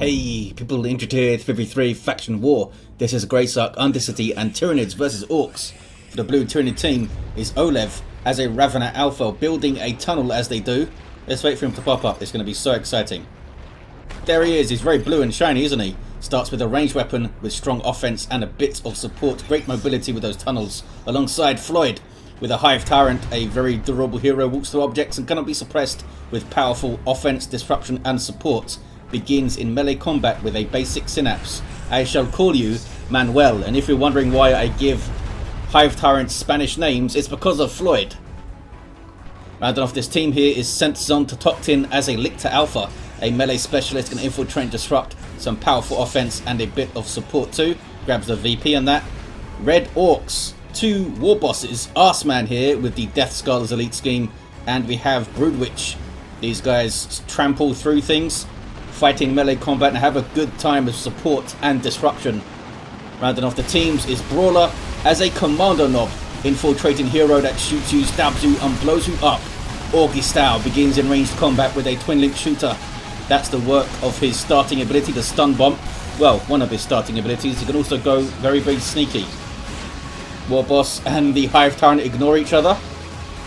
Hey, people interested, 53 Faction War. This is Greysuck, Undercity and Tyranids versus Orks. For the blue Tyranid team is oLev as a Ravener Alpha building a tunnel as they do. Let's wait for him to pop up, it's going to be so exciting. There he is, he's very blue and shiny, isn't he? Starts with a ranged weapon with strong offense and a bit of support, great mobility with those tunnels. Alongside Floid with a Hive Tyrant, a very durable hero, walks through objects and cannot be suppressed with powerful offense, disruption and support. Begins in melee combat with a basic synapse. I shall call you Manuel, and if you're wondering why I give Hive Tyrants Spanish names, it's because of Floid. Rounding off this team here is Centzontotochtin as a Lictor Alpha, a melee specialist, can infiltrate and disrupt, some powerful offense and a bit of support too. Grabs the VP on that. Red Orks, two Warbosses, AssMan here with the Death Scholars elite scheme, and we have Broodwich. These guys trample through things, fighting melee combat and have a good time with support and disruption. Rounding off the teams is Brawler as a Kommando knob, infiltrating hero that shoots you, stabs you and blows you up. Orky style, begins in ranged combat with a twin link shooter. That's the work of his starting ability, the stun bomb. Well, one of his starting abilities. He can also go very, very sneaky. Warboss and the Hive Tyrant ignore each other.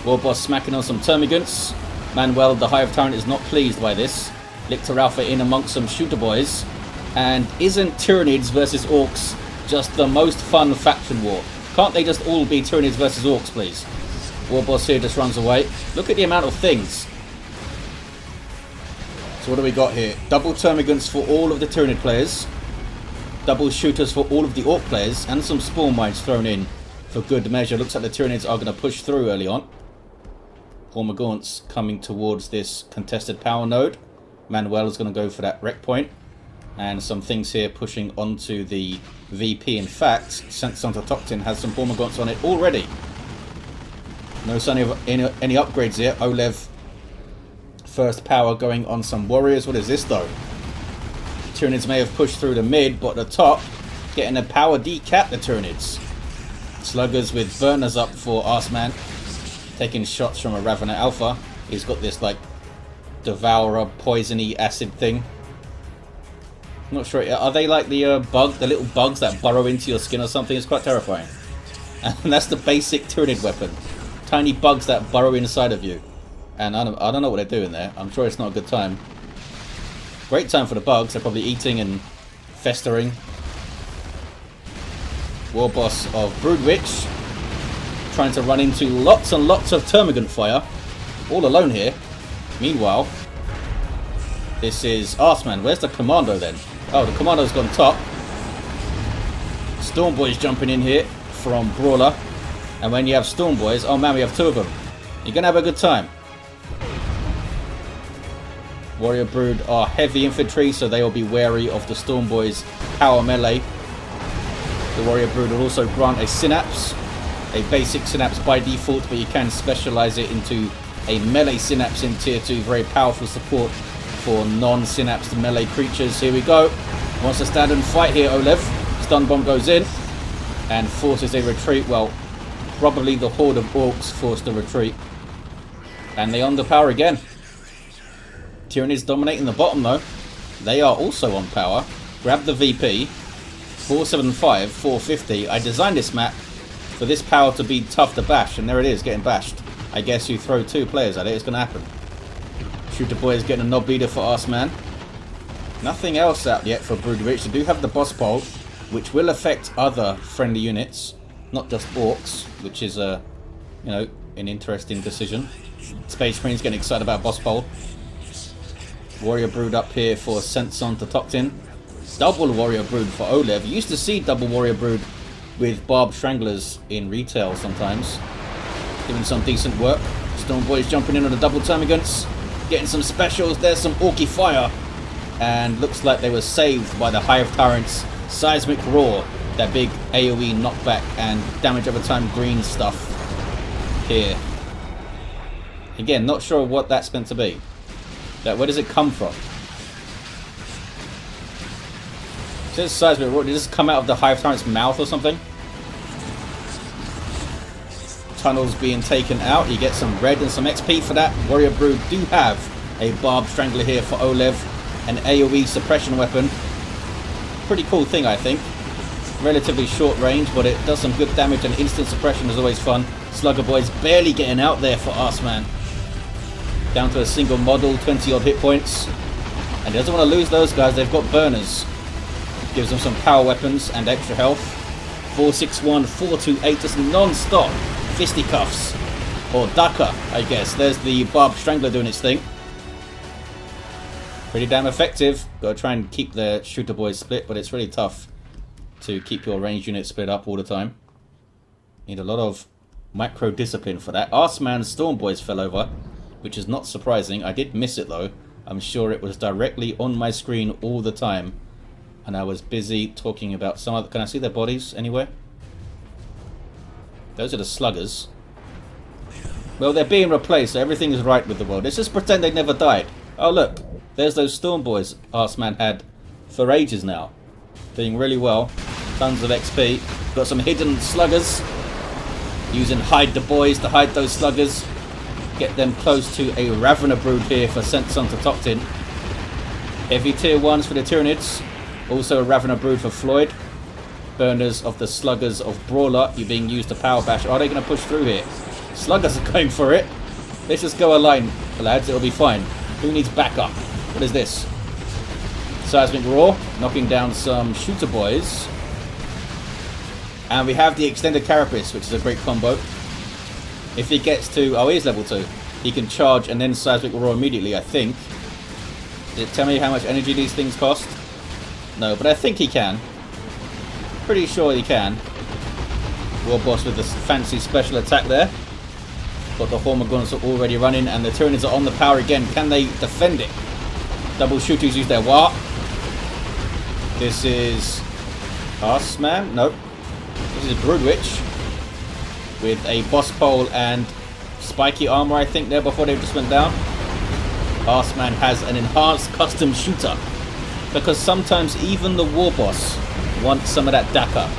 Warboss smacking on some termagants. Manuel, the Hive Tyrant, is not pleased by this. Lictor Alpha in amongst some shooter boys. And isn't Tyranids versus Orks just the most fun faction war? Can't they just all be Tyranids versus Orks, please? Warboss here just runs away. Look at the amount of things. So what do we got here? Double termagants for all of the Tyranid players. Double shooters for all of the Ork players. And some spawn mines thrown in for good measure. Looks like the Tyranids are going to push through early on. Wagons coming towards this contested power node. Manuel is going to go for that wreck point. And some things here pushing onto the VP. In fact, Centzontotochtin has some Wagons on it already. No sign of any upgrades here. oLev first power going on some warriors. What is this though? Tyranids may have pushed through the mid, but at the top, getting a power decap the Tyranids. Sluggers with burners up for AssMan. Taking shots from a Ravener Alpha. He's got this like devourer poisony acid thing. I'm not sure, are they like the the little bugs that burrow into your skin or something? It's quite terrifying. And that's the basic Tyranid weapon. Tiny bugs that burrow inside of you. And I don't know what they're doing there. I'm sure it's not a good time. Great time for the bugs. They're probably eating and festering. Warboss of Broodwich trying to run into lots and lots of termagant fire. All alone here. Meanwhile, this is AssMan. Where's the Kommando then? Oh, the Kommando's gone top. Storm Boys jumping in here from Brawler. And when you have Storm Boys, oh man, we have two of them. You're going to have a good time. Warrior Brood are heavy infantry, so they will be wary of the Storm Boys' power melee. The Warrior Brood will also grant a synapse. A basic synapse by default, but you can specialize it into a melee synapse in tier 2. Very powerful support for non-synapsed melee creatures. Here we go. Wants to stand and fight here, oLev. Stun bomb goes in and forces a retreat. Well, probably the horde of Orks forced a retreat. And they underpower again. Tyranids dominating the bottom though. They are also on power. Grab the VP. 475, 450. I designed this map for this power to be tough to bash, and there it is, getting bashed. I guess you throw two players at it, it's going to happen. Shooter Boy is getting a knob beater for AssMan. Nothing else out yet for Broodwich. They do have the boss pole, which will affect other friendly units, not just Orks, which is a, you know, an interesting decision. Space Marine's getting excited about boss pole. Warrior Brood up here for Centzontotochtin. Double Warrior Brood for oLev. You used to see double Warrior Brood with Barbed Stranglers in retail sometimes. Doing some decent work. Storm Boys jumping in on the double termagants. Getting some specials. There's some Orky fire. And looks like they were saved by the Hive Tyrant's Seismic Roar. That big AoE knockback and damage over time green stuff here. Again, not sure what that's meant to be. Where does it come from? It says Seismic Roar. Did this come out of the Hive Tyrant's mouth or something? Tunnels being taken out. You get some red and some XP for that. Warrior Brood do have a Barbed Strangler here for oLev. an AoE suppression weapon. Pretty cool thing, I think. Relatively short range, but it does some good damage, and instant suppression is always fun. Slugger Boy's barely getting out there for AssMan. Down to a single model, 20 odd hit points. And he doesn't want to lose those guys, they've got burners. Gives them some power weapons and extra health. 461, 428, just non-stop fisticuffs. Or Daka, I guess. There's the Barbed Strangler doing its thing. Pretty damn effective. Gotta try and keep the shooter boys split, but it's really tough to keep your ranged units split up all the time. Need a lot of macro discipline for that. AssMan's Storm Boys fell over, which is not surprising. I did miss it though. I'm sure it was directly on my screen all the time, and I was busy talking about some other... Can I see their bodies anywhere? Those are the sluggers. Well, they're being replaced, so everything is right with the world. Let's just pretend they never died. Oh look, there's those Storm Boys AssMan had for ages now. Doing really well. Tons of XP. Got some hidden sluggers. Using Hide the Boys to hide those sluggers. Get them close to a Ravener Brood here for Centzontotochtin. Heavy tier 1s for the Tyranids. Also a Ravener Brood for Floid. Burners of the sluggers of BRAWLER. You're being used to power bash. Are they going to push through here? Sluggers are going for it. Let's just go a line, lads. It'll be fine. Who needs backup? What is this? Seismic Roar. Knocking down some shooter boys. And we have the extended carapace, which is a great combo. If he gets to... Oh, he is level 2. He can charge and then Seismic Roar immediately, I think. Did it tell me how much energy these things cost? No, but I think he can. Pretty sure he can. Warboss with this fancy special attack there. Got the Hormagaunts already running, and the Tyranids are on the power again. Can they defend it? Double shooters use their Warp. This is... AssMan? Nope. This is Broodwich. With a boss pole and spiky armor, I think, there before they just went down. AssMan has an enhanced custom shooter. Because sometimes even the Warboss wants some of that Daka.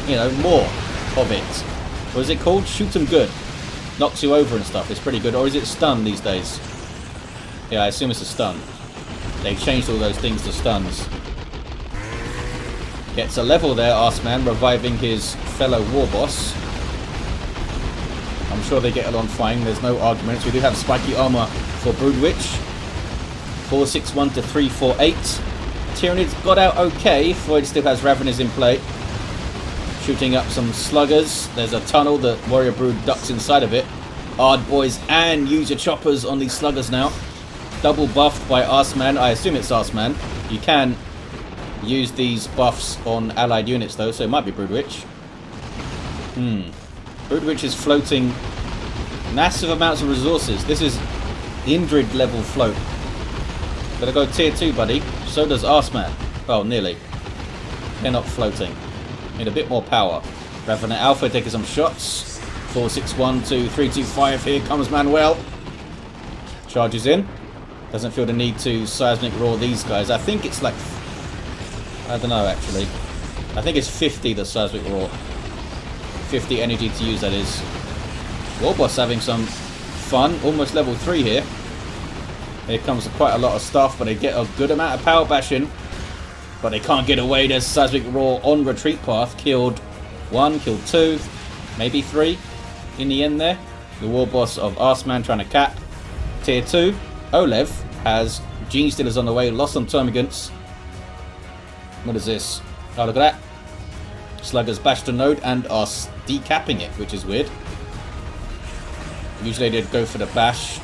You know, more of it. What is it called? Shoot 'em good. Knocks you over and stuff. It's pretty good. Or is it stun these days? Yeah, I assume it's a stun. They've changed all those things to stuns. Gets a level there, AssMan, reviving his fellow Warboss. I'm sure they get along fine. There's no arguments. We do have spiky armor for Broodwich. 461 to 348. Tyranids got out okay. Floyd still has Raveners in play. Shooting up some sluggers. There's a tunnel. The Warrior Brood ducks inside of it. Hard boys, and use your choppers on these sluggers now. Double buffed by AssMan. I assume it's AssMan. You can use these buffs on allied units though, so it might be Broodwich. Broodwich is floating massive amounts of resources. This is Indrid level float. Gotta go tier 2, buddy. So does AssMan. Well, nearly. They're not floating. Need a bit more power. Ravener Alpha taking some shots. 461 to 325. Here comes Manuel. Charges in. Doesn't feel the need to Seismic Roar these guys. I think it's like... I don't know, actually. I think it's 50 the Seismic Roar. 50 energy to use, that is. Warboss having some fun. Almost level 3 here. Here comes quite a lot of stuff, but they get a good amount of power bashing. But they can't get away. There's Seismic Roar on retreat path. Killed 1, killed 2, maybe 3 in the end there. The Warboss of AssMan trying to cap. Tier 2. oLev has Gene Stealers on the way. Lost some Termagants. What is this? Oh, look at that. Sluggers bashed a node and are decapping it, which is weird. Usually they'd go for the bash.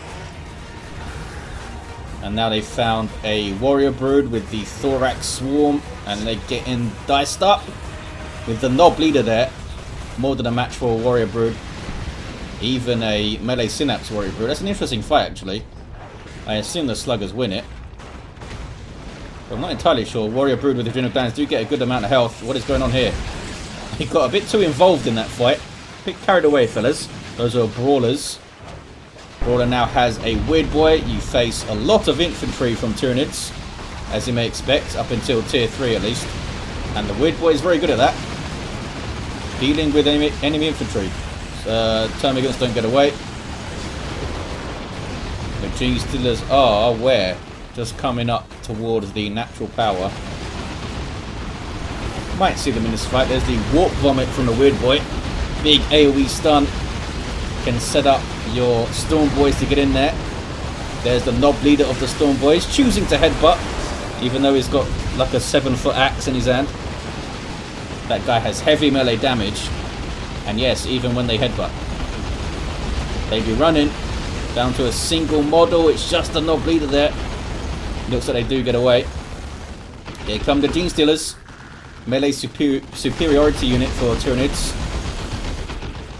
And now they've found a Warrior Brood with the Thorax Swarm, and they're getting diced up with the Knob Leader there. More than a match for a Warrior Brood. Even a Melee Synapse Warrior Brood. That's an interesting fight, actually. I assume the Sluggers win it. But I'm not entirely sure. Warrior Brood with the Adrenal Glands do get a good amount of health. What is going on here? He got a bit too involved in that fight. A bit carried away, fellas. Those are Brawlers. Brawler now has a Weird Boy. You face a lot of infantry from Tyranids, as you may expect, up until tier 3 at least. And the Weird Boy is very good at that. Dealing with enemy infantry. Termagants don't get away. The Gene Stealers are where? just coming up towards the natural power. Might see them in this fight. There's the warp vomit from the weird boy. Big AoE stun. Can set up your storm boys to get in there. There's the knob leader of the storm boys choosing to headbutt, even though he's got like a 7-foot axe in his hand. That guy has heavy melee damage, and yes, even when they headbutt, they be running down to a single model. It's just the knob leader there. Looks like they do get away. Here come the Gene Stealers. Melee superiority unit for Tyranids.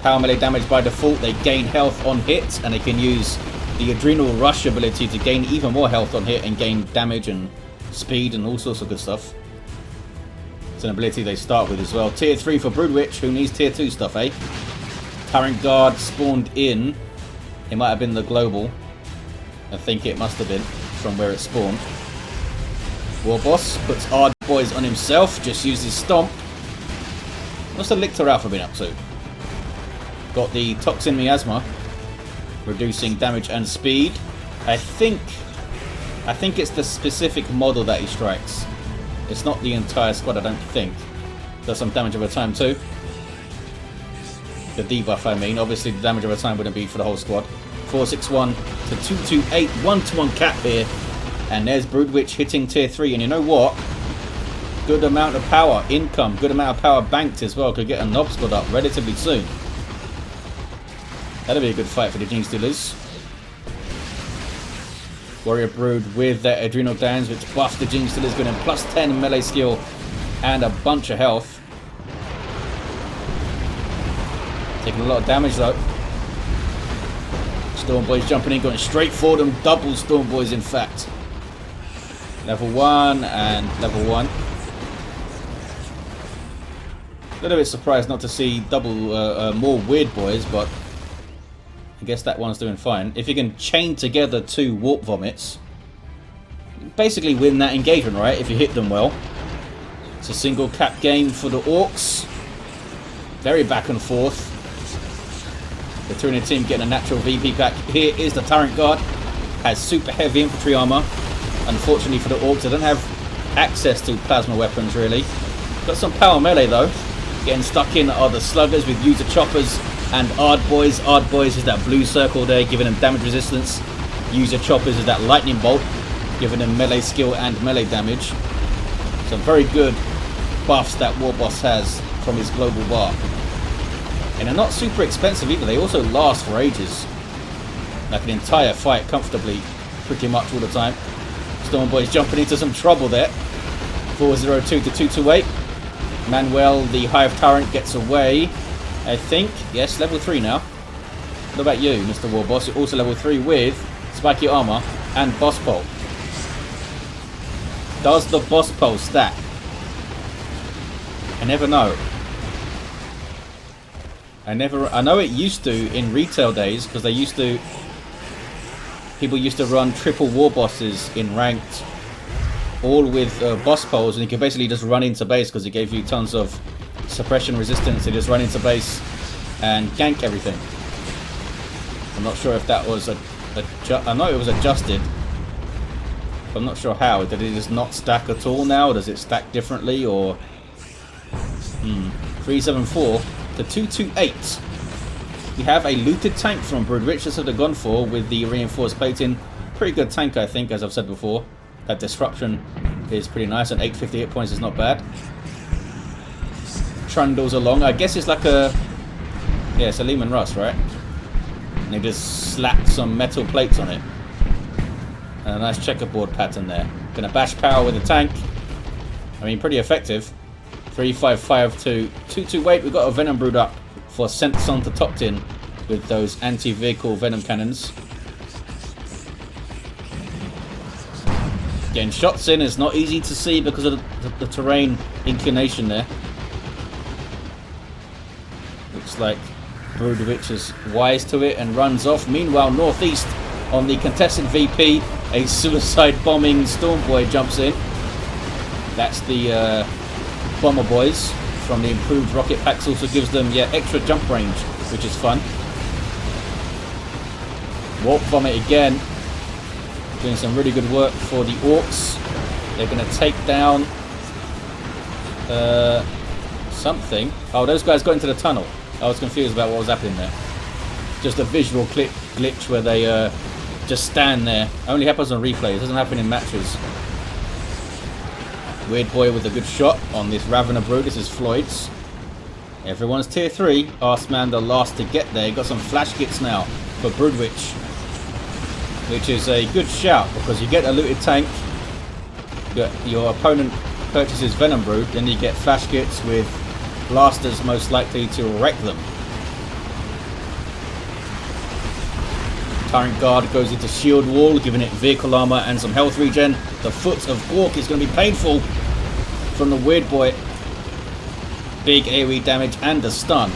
Power melee damage by default. They gain health on hit, and they can use the Adrenal Rush ability to gain even more health on hit and gain damage and speed and all sorts of good stuff. It's an ability they start with as well. Tier 3 for Broodwich. Who needs Tier 2 stuff, eh? Tyrant Guard spawned in. It might have been the global. I think it must have been from where it spawned. Warboss puts hard boys on himself. Just uses Stomp. What's the Lictor Alpha been up to? Got the Toxin Miasma, reducing damage and speed. I think it's the specific model that he strikes. It's not the entire squad, I don't think. Does some damage over time too. The debuff, I mean. Obviously the damage over time wouldn't be for the whole squad. 461 to 228, 1-to-1 cap here. And there's Broodwich hitting tier 3. And you know what? Good amount of power income, good amount of power banked as well. Could get a knob squad up relatively soon. That'll be a good fight for the Gene Stealers. Warrior Brood with their Adrenal Glands, which buff the Gene Stealers, giving them plus 10 melee skill and a bunch of health. Taking a lot of damage though. Storm Boys jumping in, going straight for them. Double Storm Boys, in fact. Level 1 and level 1. A little bit surprised not to see double more Weird Boys, but I guess that one's doing fine. If you can chain together 2 Warp Vomits, basically win that engagement, right? If you hit them well. It's a single cap game for the Orks. Very back and forth. The Tyranid team getting a natural VP pack. Here is the Tyrant Guard. Has super heavy infantry armor. Unfortunately for the Orks, they don't have access to plasma weapons really. Got some power melee though. Getting stuck in are the Sluggers with user choppers and Ard Boys. Ard Boys is that blue circle there, giving them damage resistance. User choppers is that lightning bolt, giving them melee skill and melee damage. Some very good buffs that Warboss has from his global bar. And they're not super expensive either. They also last for ages. Like an entire fight comfortably, pretty much all the time. Storm Boys jumping into some trouble there. 402 to 228. Manuel, the Hive Tyrant, gets away. I think, yes, level 3 now. What about you, Mr. Warboss? You're also level 3 with spiky armor and boss pole. Does the boss pole stack? I never know. I know it used to in retail days, because people used to run triple war bosses in ranked, all with boss poles, and you could basically just run into base because it gave you tons of suppression resistance. You just run into base and gank everything. I'm not sure if that was I know it was adjusted, but I'm not sure how. Did it just not stack at all now? Or does it stack differently? Or 374 to 228. We have a looted tank from Broodwich. That's what they've gone for with the reinforced plating. Pretty good tank, I think, as I've said before. That disruption is pretty nice, and 850 hit points is not bad. Trundles along. I guess it's like a... yeah, it's a Lehman Russ, right? And they just slapped some metal plates on it. And a nice checkerboard pattern there. Gonna bash power with the tank. I mean, pretty effective. 355 to 228. We've got a Venom Brood up for Centzontotochtin with those anti-vehicle Venom cannons. Getting shots in is not easy to see because of the terrain inclination there. Looks like Broodwich is wise to it and runs off. Meanwhile, northeast on the contested VP, a suicide bombing Storm Boy jumps in. That's the Bomber Boys from the improved rocket packs. Also gives them extra jump range, which is fun. Warp Vomit again. Doing some really good work for the Orks. They're going to take down something. Oh, those guys got into the tunnel. I was confused about what was happening there. Just a visual glitch where they just stand there. Only happens on replay. It doesn't happen in matches. Weird boy with a good shot on this Ravener Brood. This is Floyd's. Everyone's tier 3. AssMan the last to get there. Got some flash kits now for Broodwich, which is a good shout because you get a looted tank. Your opponent purchases Venom Brood, then you get flash kits with blasters most likely to wreck them. Tyrant Guard goes into shield wall, giving it vehicle armor and some health regen. The foot of Ork is going to be painful from the weird boy. Big AoE damage and a stun.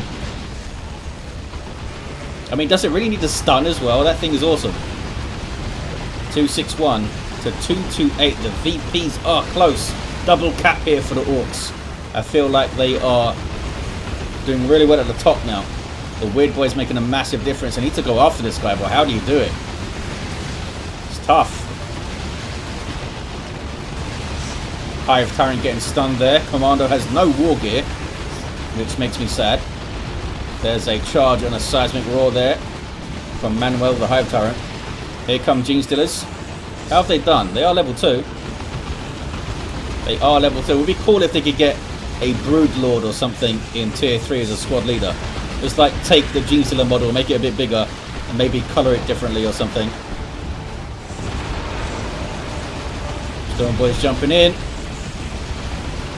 I mean, does it really need to stun as well? That thing is awesome. 261 to 228. The VPs are close. Double cap here for the Orks. I feel like they are doing really well at the top now. The weird boy is making a massive difference. I need to go after this guy, but how do you do it? It's tough. Hive Tyrant getting stunned there. Kommando has no war gear, which makes me sad. There's a charge and a seismic roar there from Manuel the Hive Tyrant. Here come Gene Stealers. How have they done? They are level 2. They are level 2. It would be cool if they could get a Brood Lord or something in tier 3 as a squad leader. Just like take the Gene Stealer model, make it a bit bigger, and maybe colour it differently or something. Storm Boys jumping in.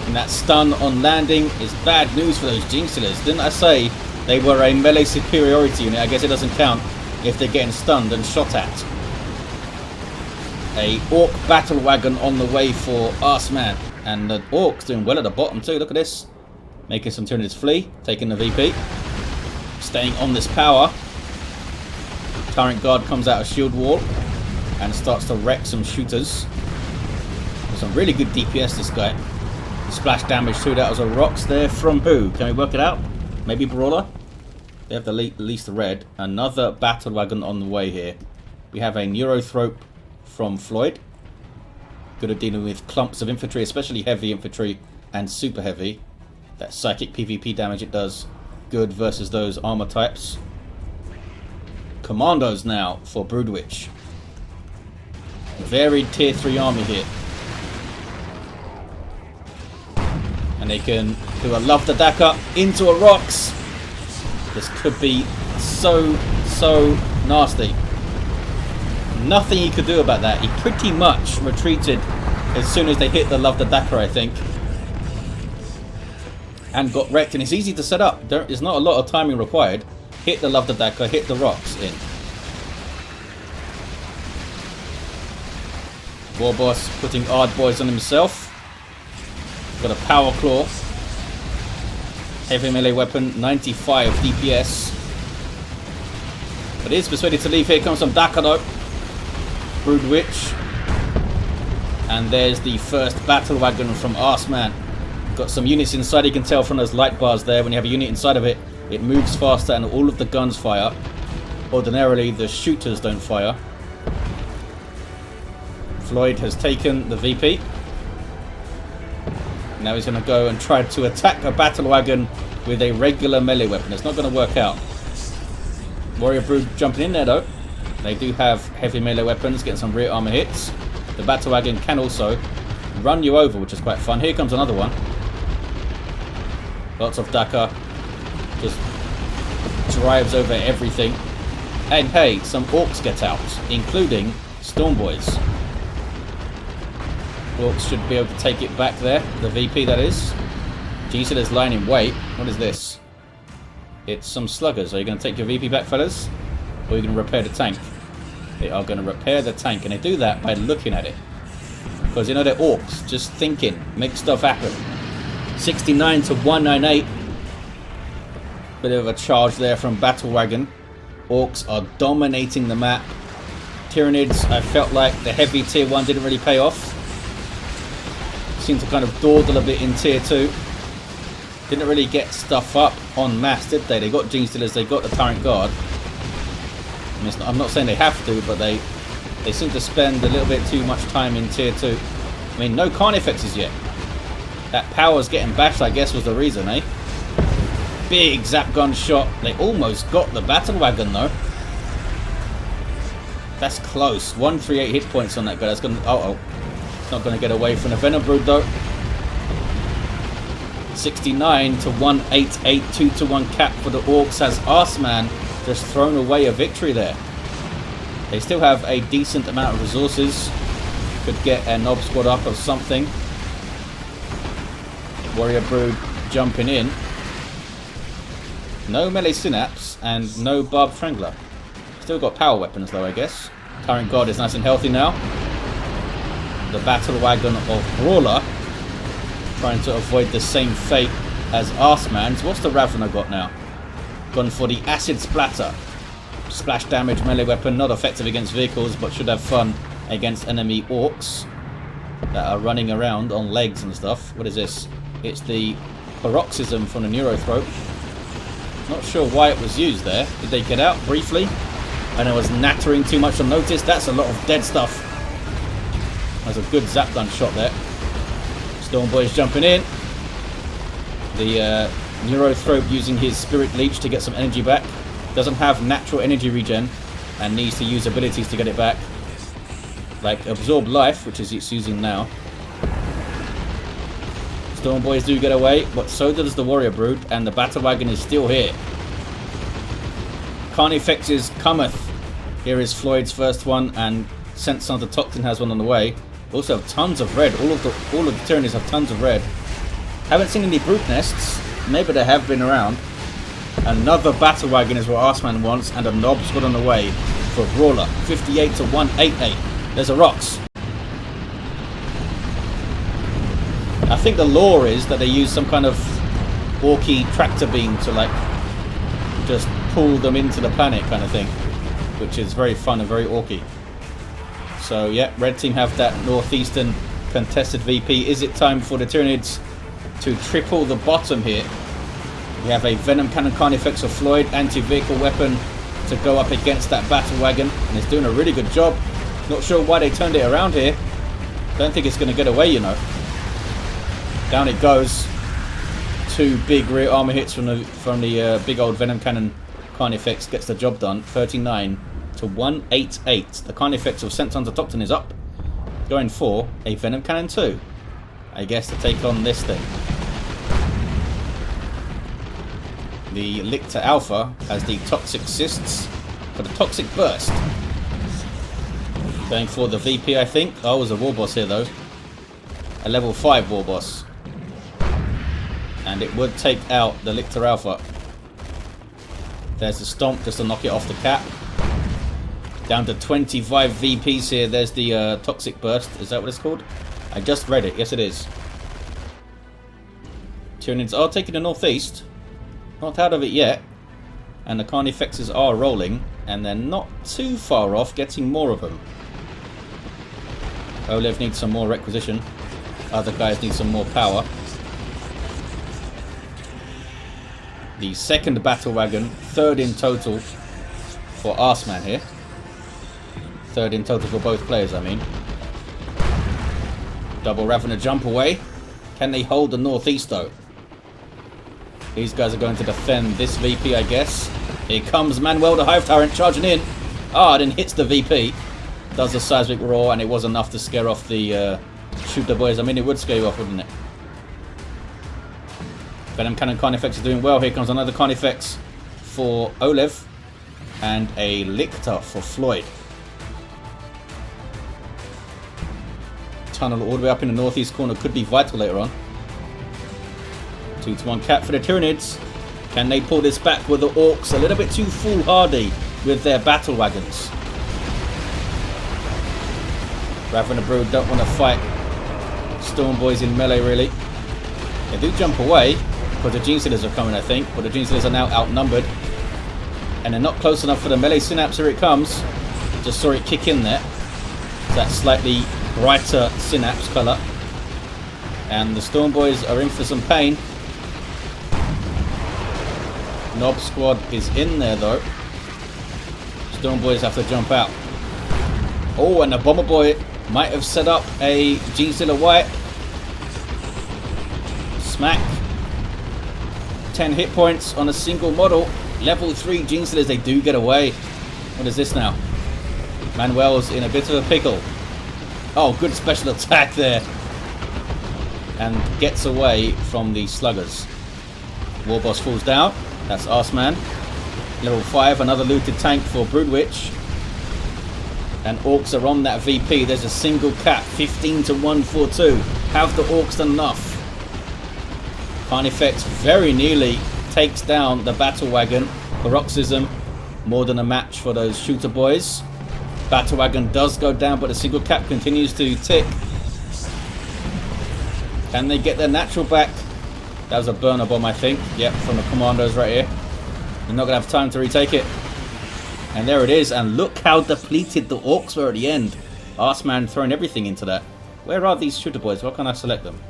And that stun on landing is bad news for those Gene Stealers. Didn't I say they were a melee superiority unit? I guess it doesn't count if they're getting stunned and shot at. A Ork battle wagon on the way for AssMan. And the Orks doing well at the bottom too. Look at this. Making some Tyranids flee. Taking the VP. Staying on this power. Tyrant Guard comes out of shield wall and starts to wreck some shooters. With some really good DPS, this guy. Splash damage too. That was a rocks there from who? Can we work it out? Maybe Brawler? They have the least red. Another battle wagon on the way here. We have a Neurothrope from Floid. Good at dealing with clumps of infantry, especially heavy infantry and super heavy. That psychic PvP damage it does. Good versus those armor types. Commandos now for Broodwich. Varied tier 3 army here. And they can do a love the Daka into a rocks. This could be so nasty. Nothing he could do about that. He pretty much retreated as soon as they hit the love the Daka, I think. And got wrecked. And it's easy to set up. There's not a lot of timing required. Hit the love the Daka, hit the rocks in. Warboss putting hard boys on himself. Got a power claw. Heavy melee weapon, 95 DPS. But he is persuaded to leave. Here comes some Daka though. Broodwich. And there's the first battle wagon from AssMan. Got some units inside. You can tell from those light bars there. When you have a unit inside of it, it moves faster and all of the guns fire. Ordinarily, the shooters don't fire. Floyd has taken the VP. Now he's going to go and try to attack a battle wagon with a regular melee weapon. It's not going to work out. Warrior Brood jumping in there though. They do have heavy melee weapons, getting some rear armor hits. The battle wagon can also run you over, which is quite fun. Here comes another one. Lots of Daka. Just drives over everything. And hey, some Orks get out, including Storm Boys. Orks should be able to take it back there. The VP, that is. G-Sil is lying in wait. What is this? It's some sluggers. Are you going to take your VP back, fellas? Or are you going to repair the tank? They are going to repair the tank. And they do that by looking at it. Because, you know, they're Orks. Just thinking. Make stuff happen. 69 to 198. Bit of a charge there from Battle Wagon. Orks are dominating the map. Tyranids, I felt like the heavy tier 1 didn't really pay off. Seemed to kind of dawdle a bit in tier 2. Didn't really get stuff up en masse, did they? They got Gene Stealers, they got the Tyrant Guard. I'm not saying they have to, but they They seem to spend a little bit too much time in tier 2. I mean, no carnifexes yet. That power's getting bashed, I guess, was the reason, eh? Big zap gun shot. They almost got the battle wagon, though. That's close. 138 hit points on that guy. That's gonna. Oh. It's not gonna get away from the Venom Brood, though. 69 to 188, 2-1 cap for the Orks as AssMan just thrown away a victory there. They still have a decent amount of resources. Could get a Nob Squad up or something. Warrior Brood jumping in. No melee synapse and no barbed strangler. Still got power weapons though, I guess. Current god is nice and healthy now. The battle wagon of Brawler trying to avoid the same fate as AssMan. So what's the Ravener got now? Gone for the acid splatter. Splash damage melee weapon, not effective against vehicles, but should have fun against enemy Orks that are running around on legs and stuff. What is this? It's the paroxysm from the Neurothrope. Not sure why it was used there. Did they get out briefly? And it was nattering too much on notice. That's a lot of dead stuff. That's a good zap gun shot there. Storm Boy's jumping in. The Neurothrope using his Spirit Leech to get some energy back. Doesn't have natural energy regen and needs to use abilities to get it back. Like Absorb Life, which is it's using now. Storm Boys do get away, but so does the Warrior Brood, and the Battle Wagon is still here. Carnifexes cometh. Here is Floyd's first one, and Centzontotochtin has one on the way. Also have tons of red. All of the Tyranids have tons of red. Haven't seen any brute nests. Maybe they have been around. Another battle wagon is what AssMan wants, and a Nob Squad on the way for Brawler. 58 to 188. There's a Rocks. I think the lore is that they use some kind of orky tractor beam to like just pull them into the planet kind of thing, which is very fun and very orky. So yeah, red team have that northeastern contested VP. Is it time for the Tyranids to triple the bottom here? We have a Venom Cannon Carnifex of Floid, anti-vehicle weapon to go up against that battle wagon, and it's doing a really good job. Not sure why they turned it around here. Don't think it's going to get away, you know. Down it goes. 2 big rear armor hits from the big old Venom Cannon Carnifex gets the job done. 39 to 188. The Carnifex of Centzontotochtin is up, going for a Venom Cannon 2. I guess to take on this thing. The Lictor Alpha has the Toxic Cysts for the Toxic Burst. Going for the VP, I think. Oh, there's a Warboss here though. A level 5 Warboss. And it would take out the Lictor Alpha. There's the Stomp just to knock it off the cap. Down to 25 VPs here. There's the Toxic Burst. Is that what it's called? I just read it. Yes, it is. Tyranids are taking the northeast. Not out of it yet. And the Carnifexes are rolling. And they're not too far off getting more of them. oLev needs some more requisition. Other guys need some more power. The second battle wagon, 3rd in total for AssMan here. 3rd in total for both players, I mean. Double Ravener jump away. Can they hold the northeast though? These guys are going to defend this VP, I guess. Here comes Manuel the Hive Tyrant charging in. Ah, then hits the VP. Does the seismic roar, and it was enough to scare off the shooter boys. I mean, it would scare you off, wouldn't it? Venom Cannon Carnifex is doing well. Here comes another Carnifex for oLev. And a Lictor for Floyd. Tunnel all the way up in the northeast corner could be vital later on. 2-1 cap for the Tyranids. Can they pull this back with the Orks? A little bit too foolhardy with their battle wagons. Ravener Brood don't want to fight Storm Boys in melee really. They do jump away because the Gene Stealers are coming, I think, but the Gene Stealers are now outnumbered. And they're not close enough for the melee synapse. Here it comes. Just saw it kick in there. That slightly brighter synapse colour. And the Storm Boys are in for some pain. Nob Squad is in there though. Storm Boys have to jump out. Oh, and the Bomber Boy might have set up a Genestealer wipe. Smack. 10 hit points on a single model. Level 3 Genestealers, they do get away. What is this now? Manuel's in a bit of a pickle. Oh, good special attack there. And gets away from the sluggers. Warboss falls down. That's AssMan. Level 5, another looted tank for Broodwich. And Orks are on that VP. There's a single cap. 15 to 142. Have the Orks done enough? Carnifex very nearly takes down the battle wagon. Paroxysm, more than a match for those shooter boys. Battle wagon does go down, but the single cap continues to tick. Can they get their natural back? That was a burner bomb, I think. Yep, from the commandos right here. They're not going to have time to retake it. And there it is. And look how depleted the Orks were at the end. AssMan throwing everything into that. Where are these shooter boys? Why can't I select them?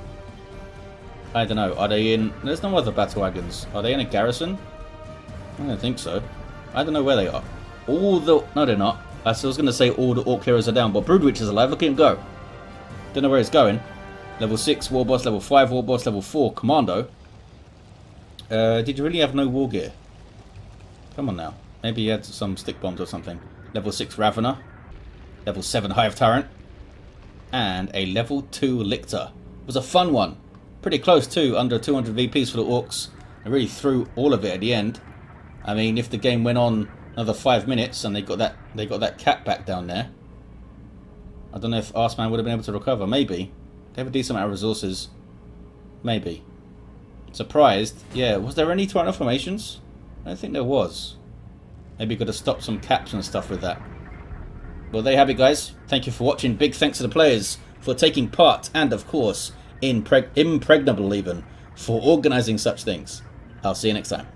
I don't know. Are they in... There's no other battle wagons. Are they in a garrison? I don't think so. I don't know where they are. All the... No, they're not. I was going to say all the Ork heroes are down. But Broodwich is alive. Look at him go. Don't know where he's going. Level 6 Warboss. Level 5 Warboss. Level 4 Kommando. Did you really have no war gear? Come on now. Maybe you had some stick bombs or something. Level 6 Ravener. Level 7 Hive Tyrant. And a level 2 Lictor. It was a fun one. Pretty close too, under 200 VPs for the Orks. They really threw all of it at the end. I mean, if the game went on another 5 minutes and they got that cap back down there, I don't know if AssMan would have been able to recover. Maybe. They have a decent amount of resources. Maybe. Surprised. Yeah, was there any Tyrant formations? I don't think there was. Maybe could have stopped some caps and stuff with that. Well, there you have it, guys. Thank you for watching. Big thanks to the players for taking part, and of course, impregnable even, for organising such things. I'll see you next time.